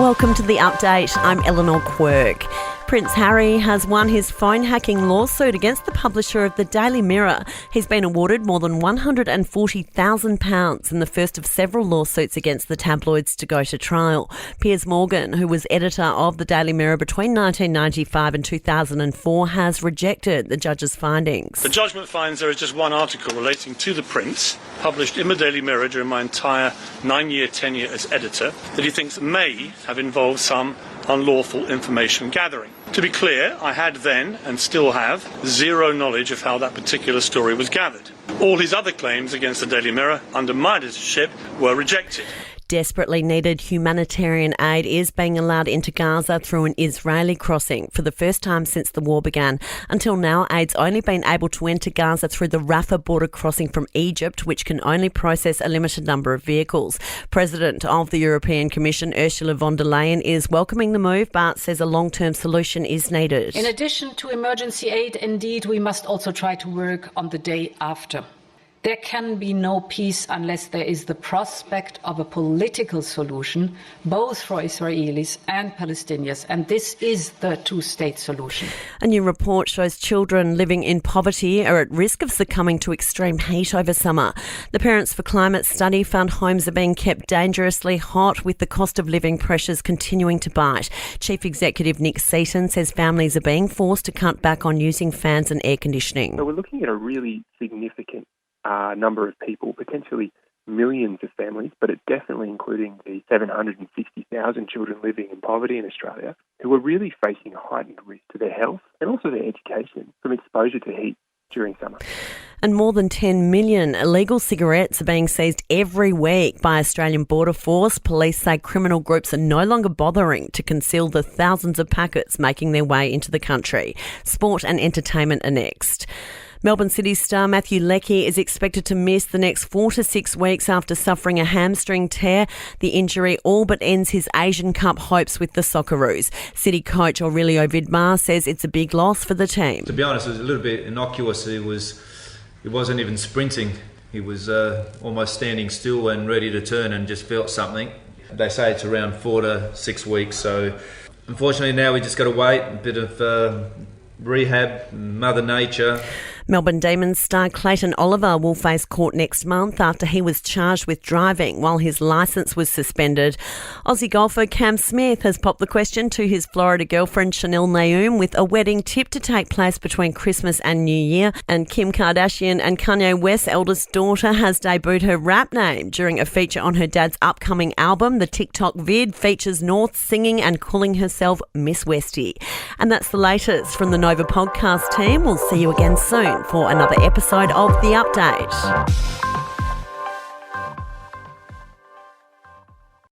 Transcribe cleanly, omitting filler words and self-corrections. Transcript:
Welcome to The Update. I'm Eleanor Quirk. Prince Harry has won his phone hacking lawsuit against the publisher of the Daily Mirror. He's been awarded more than £140,000 in the first of several lawsuits against the tabloids to go to trial. Piers Morgan, who was editor of the Daily Mirror between 1995 and 2004, has rejected the judge's findings. The judgment finds there is just one article relating to the Prince, published in the Daily Mirror during my entire 9-year tenure as editor, that he thinks may have involved some unlawful information gathering. To be clear, I had then, and still have, zero knowledge of how that particular story was gathered. All his other claims against the Daily Mirror, under my editorship, were rejected. Desperately needed humanitarian aid is being allowed into Gaza through an Israeli crossing for the first time since the war began. Until now, aid's only been able to enter Gaza through the Rafah border crossing from Egypt, which can only process a limited number of vehicles. President of the European Commission, Ursula von der Leyen, is welcoming the move, but says a long-term solution is needed. In addition to emergency aid, indeed, we must also try to work on the day after. There can be no peace unless there is the prospect of a political solution, both for Israelis and Palestinians, and this is the two-state solution. A new report shows children living in poverty are at risk of succumbing to extreme heat over summer. The Parents for Climate study found homes are being kept dangerously hot, with the cost of living pressures continuing to bite. Chief Executive Nick Seaton says families are being forced to cut back on using fans and air conditioning. So we're looking at a really significant number of people, potentially millions of families, but it's definitely including the 760,000 children living in poverty in Australia who are really facing a heightened risk to their health and also their education from exposure to heat during summer. And more than 10 million illegal cigarettes are being seized every week by Australian Border Force. Police say criminal groups are no longer bothering to conceal the thousands of packets making their way into the country. Sport and entertainment are next. Melbourne City star Matthew Leckie is expected to miss the next 4 to 6 weeks after suffering a hamstring tear. The injury all but ends his Asian Cup hopes with the Socceroos. City coach Aurelio Vidmar says it's a big loss for the team. To be honest, it was a little bit innocuous. He wasn't even sprinting. He was almost standing still and ready to turn and just felt something. They say it's around 4 to 6 weeks. So unfortunately now we just got to wait, a bit of rehab, Mother Nature. Melbourne Demons star Clayton Oliver will face court next month after he was charged with driving while his licence was suspended. Aussie golfer Cam Smith has popped the question to his Florida girlfriend Chanel Naoum, with a wedding tipped to take place between Christmas and New Year. And Kim Kardashian and Kanye West's eldest daughter has debuted her rap name during a feature on her dad's upcoming album. The TikTok vid features North singing and calling herself Miss Westie. And that's the latest from the Nova podcast team. We'll see you again soon for another episode of The Update.